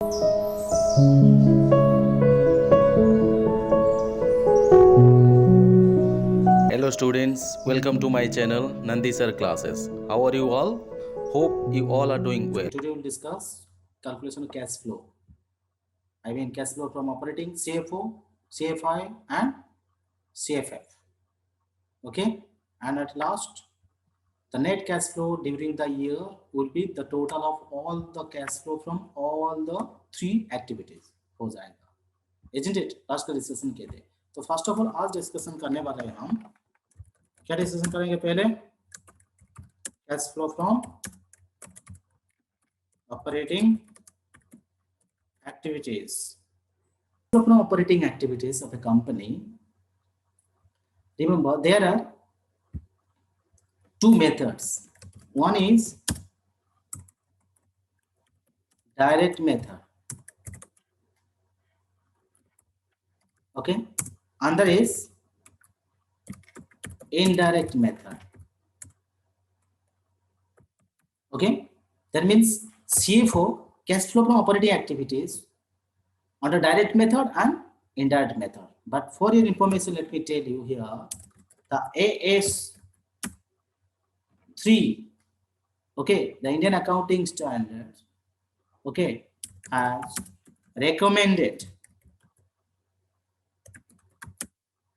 Hello students, welcome to my channel Nandi Sir Classes. How are you all? Hope you all are doing well. Today we'll discuss calculation of cash flow. I mean cash flow from operating CFO, CFI and CFF. Okay, and at last the net cash flow during the year will be the total of all the cash flow from all the three activities हो जाएगा, isn't it? Last का discussion किए थे. तो first of all आज discussion करने वाले हैं हम. क्या डिस्कशन करेंगे? पहले cash flow from operating activities. From operating activities of a company, remember there are two methods. One is direct method, okay, another is indirect method. Okay, that means CFO, cash flow from operating activities, under direct method and indirect method. But for your information, let me tell you here, the AS3, okay, the Indian Accounting Standards, okay, has recommended,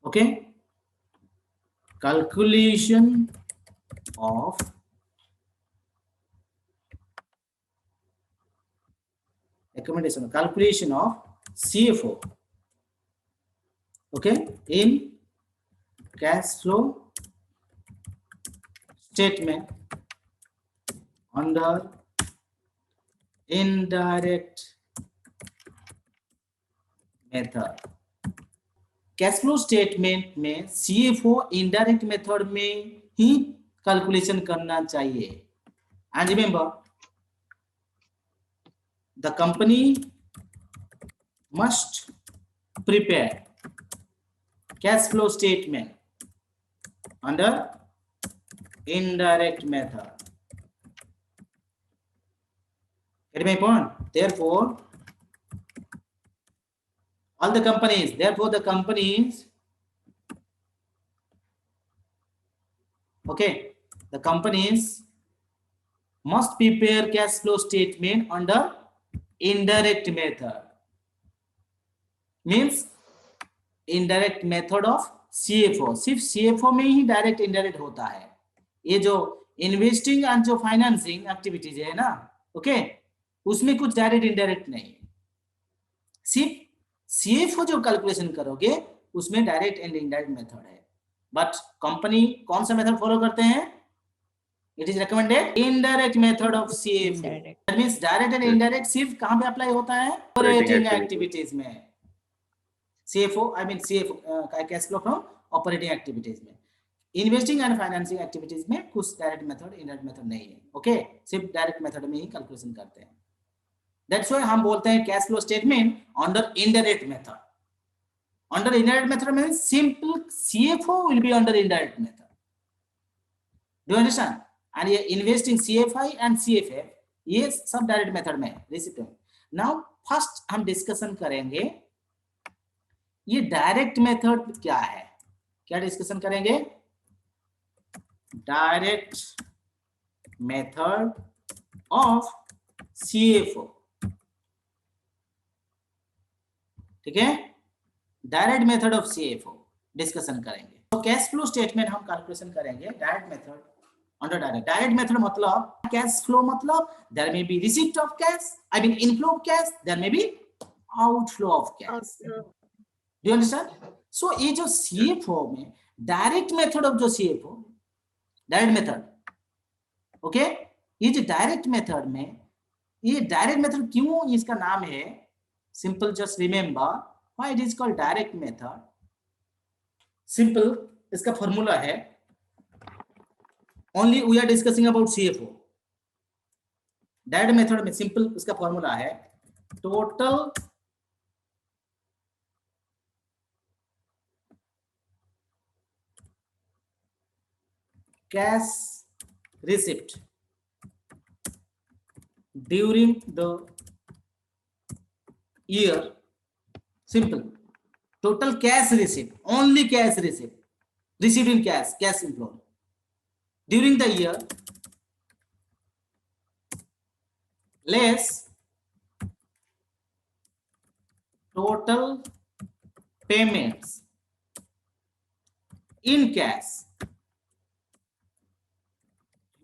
okay, calculation of CFO, okay, in cash flow statement under indirect method. Cash flow statement में CFO indirect method में ही calculation करना चाहिए. And remember the company must prepare cash flow statement under indirect method. Get my point? Therefore, all the companies, okay, the companies must prepare cash flow statement under indirect method. Means indirect method of CFO. सिर्फ CFO में ही direct indirect होता है. ये जो investing and जो financing activities है ना, okay, उसमें कुछ डायरेक्ट इनडायरेक्ट नहीं. सिर्फ CFO जो कैलकुलेशन करोगे उसमें डायरेक्ट एंड इनडायरेक्ट मेथड है. बट कंपनी कौन सा मेथड फॉलो करते हैं? It is recommended indirect method of CFO. That means direct and indirect सिर्फ कहां पे अप्लाई होता है? ऑपरेटिंग एक्टिविटीज में. CFO, I mean CFO cash flow from operating activities में. इन्वेस्टिंग एंड फाइनेंसिंग एक्टिविटीज में कुछ डायरेक्ट मेथड इनडायरेक्ट मेथड नहीं है. ओके, सिर्फ डायरेक्ट मेथड में ही कैलकुलेशन करते हैं. दैट्स व्हाई हम बोलते हैं cash flow statement under indirect method. Under indirect method means simple CFO will be under indirect method. Do you understand? And ये इन्वेस्टिंग CFI एंड CFF ये सब डायरेक्ट मेथड में है. रिसिप्ट. नाउ फर्स्ट हम discussion करेंगे ये direct method क्या है. क्या डिस्कशन करेंगे? Direct method of CFO. ठीक है, direct method of CFO discussion करेंगे. तो कैश फ्लो स्टेटमेंट हम कैलकुलेशन करेंगे direct method under direct method. मतलब कैश फ्लो मतलब there may be receipt of cash, I mean inflow of cash, there may be outflow of cash. Do you understand? So ये जो CFO में direct method of जो CFO direct method, okay, ये जो direct method में, ये direct method क्यों इसका नाम है? Simple, just remember why it is called direct method. Simple, इसका फॉर्मूला है, only we are discussing about CFO. Direct method में सिंपल इसका फॉर्मूला है total cash receipt during the year, simple. Total cash receipt, only cash receipt, received in cash inflow during the year, less total payments in cash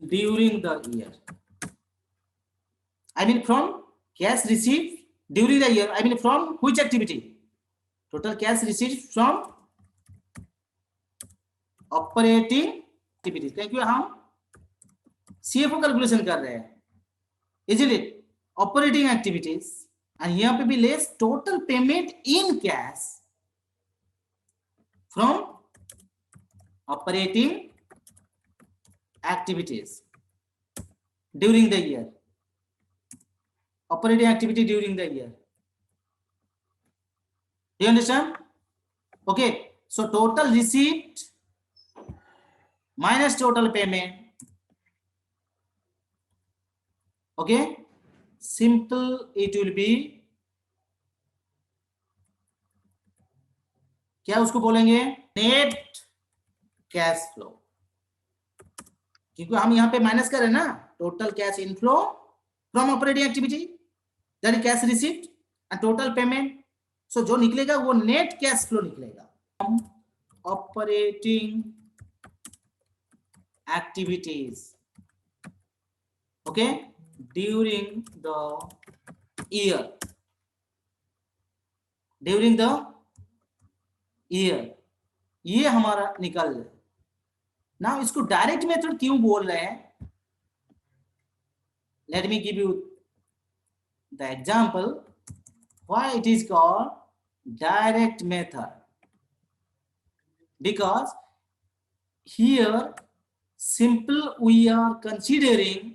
during the year. I mean from cash received during the year, I mean from which activity? Total cash received from operating activities, क्योंकि हम CFO calculation कर रहे हैं, easily operating activities, and यहां पे भी less total payment in cash from operating activities during the year, operating activity during the year. Do you understand? Okay, so total receipt minus total payment. Okay, simple it will be, क्या उसको बोलेंगे? Net cash flow, क्योंकि हम यहां पे minus कर रहे हैं ना, total cash inflow from operating activity that is cash receipt and total payment. So जो निकलेगा वो नेट कैश फ्लो निकलेगा. Operating activities, okay, during the year, during the year, ये हमारा निकल जाए ना. इसको डायरेक्ट मेथड क्यों बोल रहे हैं? Let me give you the example why it is called direct method. Because here simple we are considering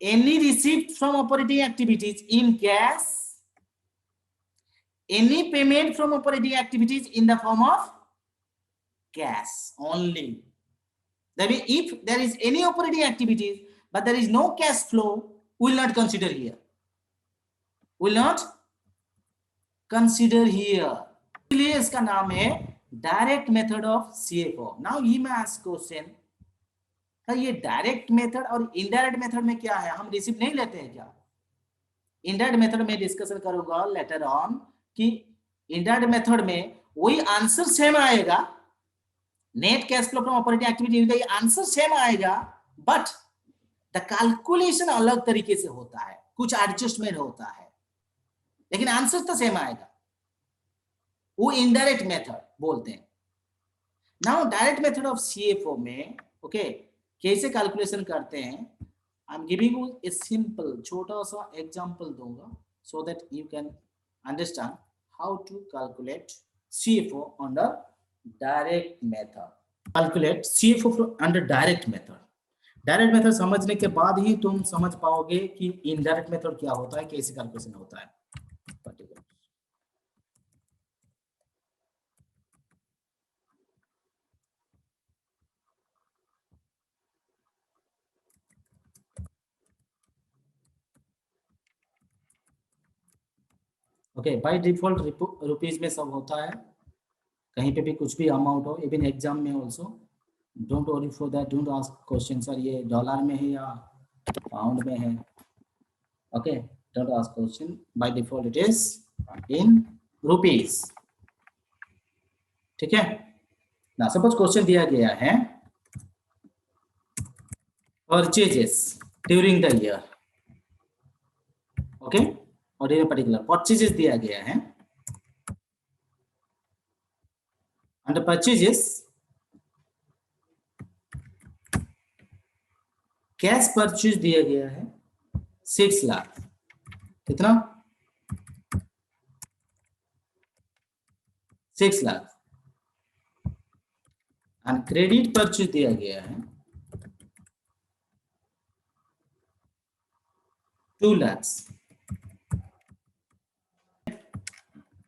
any receipt from operating activities in cash, any payment from operating activities in the form of cash only. That means if there is any operating activities but there is no cash flow, we will not consider here. Will not consider here. इसलिए इसका नाम है direct method of CFO. Now he मैं ask question, ये direct method और indirect method में क्या है? हम रिसीव नहीं लेते हैं क्या? इनडायरेक्ट मेथड में डिस्कशन करूंगा लेटर ऑन कि इनडायरेक्ट मेथड में वही आंसर सेम आएगा, net cash flow from operating activity का ये आंसर सेम आएगा, बट द कैलकुलेशन अलग तरीके से होता है, कुछ एडजस्टमेंट होता है, लेकिन आंसर तो सेम आएगा. वो इनडायरेक्ट मेथड बोलते हैं. Now direct method of CFO में ओके कैसे कैलकुलेशन करते हैं? I am giving you a simple छोटा सा एग्जांपल दूंगा so that you can understand how to calculate CFO under direct method. Calculate CFO under direct method. डायरेक्ट मेथड समझने के बाद ही तुम समझ पाओगे कि इनडायरेक्ट मेथड क्या होता है, कैसे कैलकुलेशन होता है. ओके, बाय डिफॉल्ट रुपीज में सब होता है, कहीं पे भी कुछ भी अमाउंट हो, इवन एग्जाम में also. Don't worry for that, don't ask question sir ये डॉलर में है या पाउंड में है. Okay, don't ask question, by default it is in rupees. ठीक है ना. सपोज क्वेश्चन दिया गया है purchases during the year. Okay, और ये पर्टिकुलर परचेजेस दिया गया है. अंडर परचेजेस कैश परचेज दिया गया है 6 लाख. कितना? 6 लाख. एंड क्रेडिट परचेज दिया गया है 2 लाख.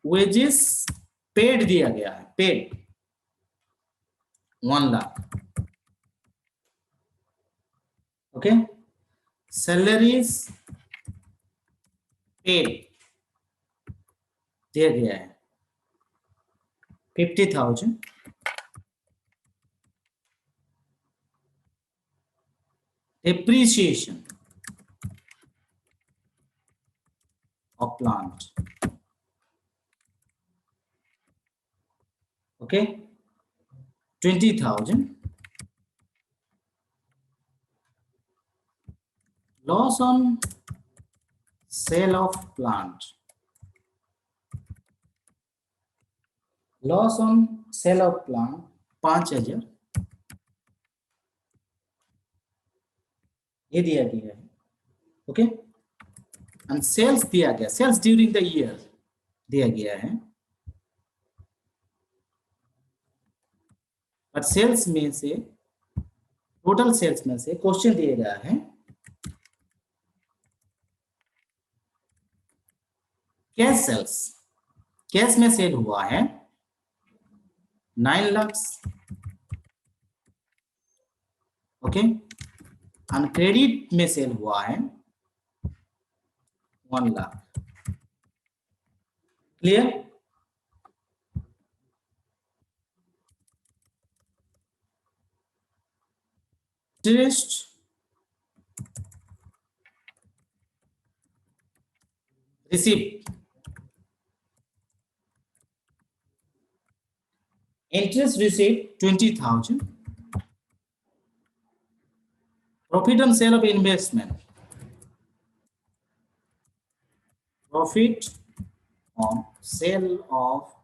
वेजेस पेड दिया गया है, paid 1 lakh. Okay, salaries paid दिया गया है 50,000 depreciation of plant. Okay, 20,000 loss on sale of plant. Loss on sale of plant 5,000 ये दिया गया है. ओके, एंड सेल्स दिया गया, सेल्स ड्यूरिंग द ईयर दिया गया है. बट सेल्स में से, टोटल सेल्स में से क्वेश्चन दिया गया है कैश सेल्स. कैश में सेल हुआ है 9 लाख. ओके, एंड क्रेडिट में सेल हुआ है 1 lakh. Clear? Interest received. Interest received 20,000. Profit on sale of investment. Profit on sale of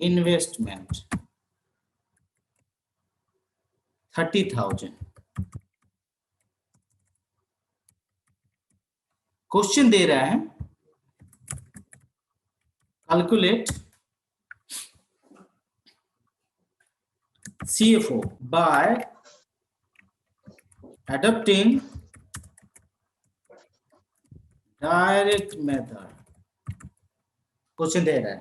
investment 30,000. Question दे रहा है calculate CFO by adopting direct method. क्वेश्चन दे रहा है.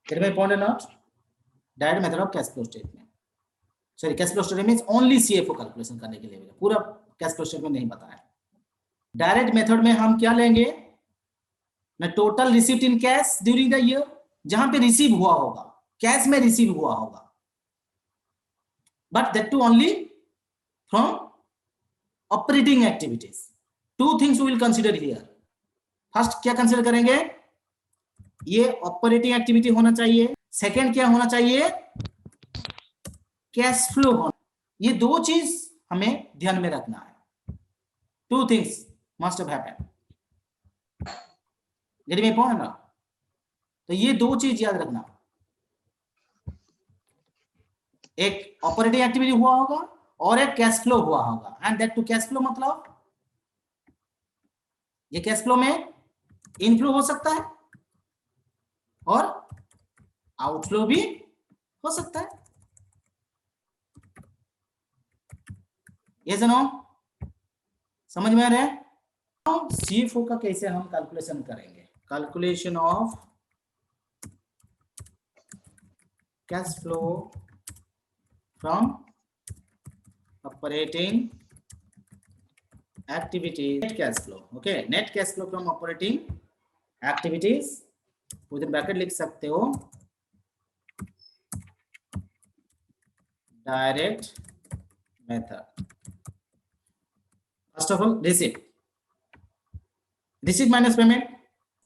Get my point or not? Direct method of cash flow statement. Sorry, cash flow statement means only CFO calculation करने के लिए, पूरा कैश फ्लो स्टेटमेंट नहीं बताया. डायरेक्ट मेथड में हम क्या लेंगे ना, total received in cash during the year, जहां पे रिसीव हुआ होगा, कैश में रिसीव हुआ होगा, but that too only from operating activities. Two things we will consider here. First क्या कंसीडर करेंगे, ये ऑपरेटिंग एक्टिविटी होना चाहिए. सेकंड क्या होना चाहिए, कैश फ्लो होना. ये दो चीज हमें ध्यान में रखना है. Two things must have happened. Get me point ना? तो ये दो चीज याद रखना. एक ऑपरेटिंग एक्टिविटी हुआ होगा और एक कैश फ्लो हुआ होगा. And that too cash flow मतलब ये कैश फ्लो में इनफ्लो हो सकता है और आउटफ्लो भी हो सकता है. ये सुनो, समझ में आ रहा है? CFO का कैसे हम कैलकुलेशन करेंगे. Calculation of cash flow from operating activities. Net cash flow. Okay, net cash flow from operating activities. Within bracket लिख सकते हो direct method. First of all receipt. Receipt minus payment.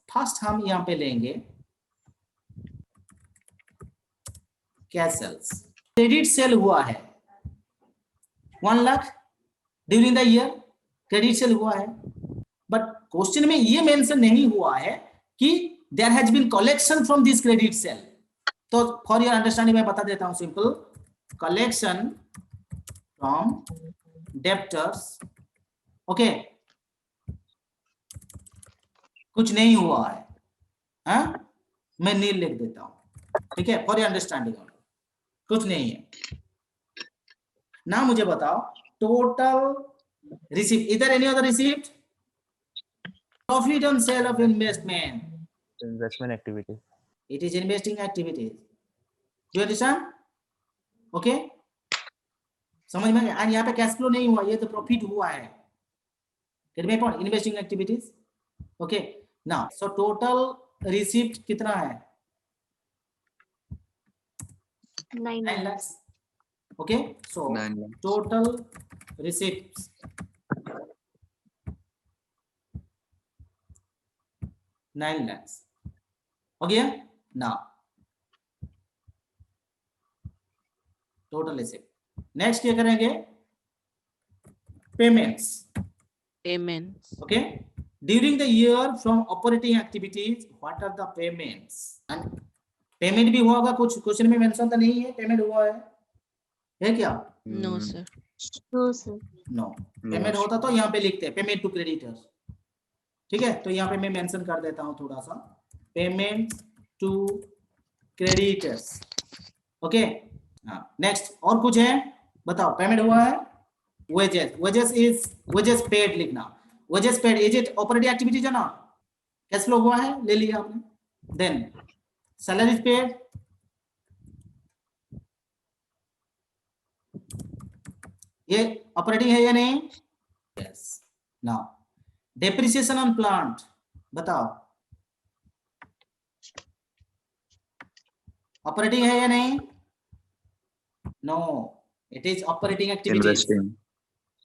First हम यहां पे लेंगे कैश सेल्स. क्रेडिट सेल हुआ है 1 lakh during the year. Credit sale हुआ है, बट क्वेश्चन में ये मेंशन नहीं हुआ है कि there has been collection from this credit sale. तो फॉर योर अंडरस्टैंडिंग मैं बता देता हूं simple. Collection from debtors. Okay, कुछ नहीं हुआ है, हाँ? मैं नील लिख देता हूं, ठीक है, फॉर योर अंडरस्टैंडिंग. कुछ नहीं है ना. मुझे बताओ टोटल रिसीप्ट. इधर any other receipt. Profit on sale of investment. investment activity. It is investing activities. You understand? Okay, समझ में? एंड यहाँ पे कैश फ्लो नहीं हुआ, ये तो प्रॉफिट हुआ है. Get my point? Investing activities. Okay. Now, so total receipt कितना है? 9 9 lakhs. Okay. So 9 lakhs. total receipts 9 lakhs. हो गया? Now total receipt. Next क्या करेंगे? Payments. Payments. Okay. During the year from operating activities, what are the payments? And payment भी हुआ होगा, कुछ क्वेश्चन में मेंशन तो नहीं है पेमेंट हुआ है क्या? No, sir. No, sir. No payment होता तो यहाँ पे लिखते हैं पेमेंट टू क्रेडिटर्स. ठीक है, तो यहाँ पे मैं मेंशन कर देता हूँ थोड़ा सा, पेमेंट टू क्रेडिटर्स. ओके. हाँ, नेक्स्ट और कुछ है बताओ. पेमेंट हुआ है. वेजेस पेड लिखना. Wages paid is it operating activities है ना, कैश फ्लो हुआ है, ले लिया आपने. देन सैलरीज पेड, ये ऑपरेटिंग है या नहीं? Yes. Now depreciation on plant बताओ, ऑपरेटिंग है या नहीं? No, it is operating activities. Investing.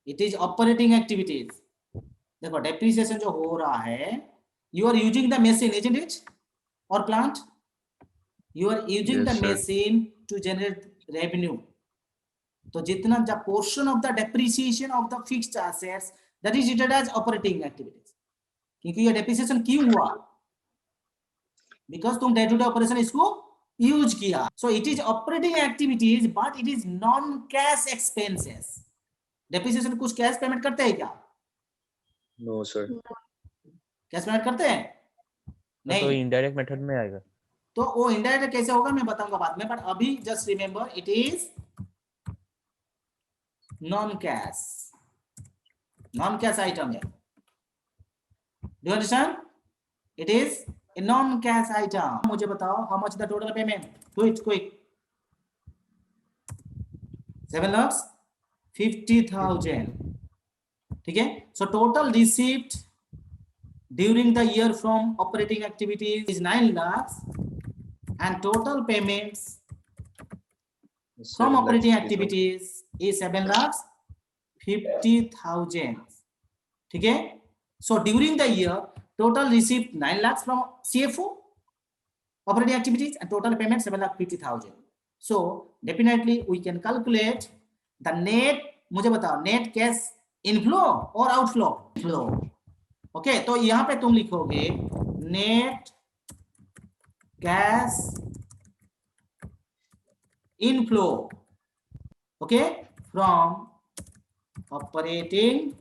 It is operating activities. देखो डेप्रिसिएशन जो हो रहा है, you are using the machine isn't it, और plant you are using the Yes, sir. Machine to generate revenue. तो जितना the portion of the depreciation of the fixed assets that is treated as operating activities. क्योंकि ये depreciation क्यों हुआ? Because तुम day to day operation इसको use किया. So it is operating activities but it is non cash expenses. Depreciation कुछ cash payment करते हैं क्या? No, sir. कैश पेमेंट करते हैं? तो नहीं. इनडायरेक्ट मेथड में आएगा. तो वो इनडायरेक्ट कैसे होगा मैं बताऊंगा बाद में, बट अभी just remember it is non cash. Non cash item है. Do you understand? It is a non cash item. मुझे बताओ how much the total payment. Quick 7,50,000. ठीक है. So total receipt during the year from operating activities is 9 lakhs and total payments from operating activities is 7,50,000. ठीक है. So during the year total receipt 9 lakhs from CFO operating activities and total payment 7,50,000. So definitely we can calculate the net. मुझे बताओ net cash inflow और outflow. Flow. Okay. तो यहां पे तुम लिखोगे net cash inflow. Okay. From operating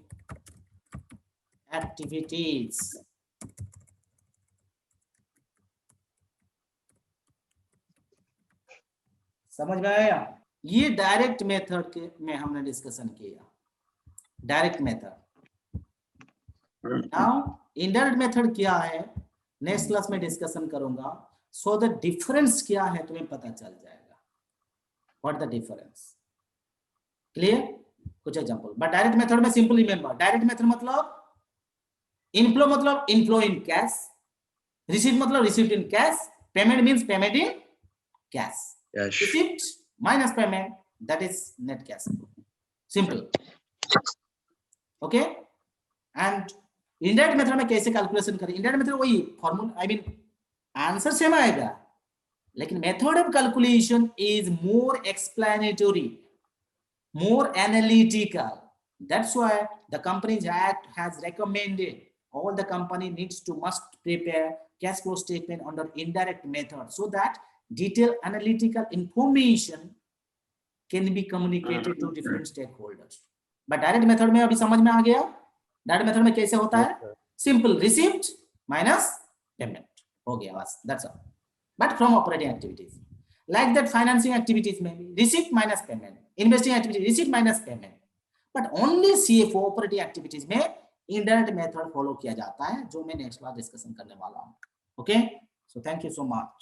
activities. समझ में आया? ये डायरेक्ट मेथड के में हमने डिस्कशन किया. Direct method. Now indirect method क्या है नेक्स्ट क्लास में डिस्कशन करूंगा. सो द डिफरेंस क्या है तुम्हें पता चल जाएगा. What the difference. क्लियर? कुछ एग्जांपल. बट डायरेक्ट मेथड में सिंपल रिमेंबर, डायरेक्ट मेथड मतलब इनफ्लो मतलब इनफ्लो इन कैश, रिसीट मतलब receipt in cash, payment means payment in cash. Cash. Receipt minus payment that is net cash. Simple. Okay. And indirect method में कैसे calculation करें? Indirect method वही formula, I mean answer same आएगा, लेकिन method of calculation is more explanatory, more analytical. That's why the Companies Act has recommended all the company must prepare cash flow statement under indirect method so that detailed analytical information can be communicated to different stakeholders. But direct method में अभी समझ में आ गया? Direct method में कैसे होता है? Simple receipt minus payment हो गया बस. That's all. But from operating activities. Like that financing activities may be receipt minus payment, investing activity receipt minus payment, but only CFO operating activities में indirect method follow किया जाता है, जो मैं next class discussion करने वाला हूँ. Okay, so thank you so much.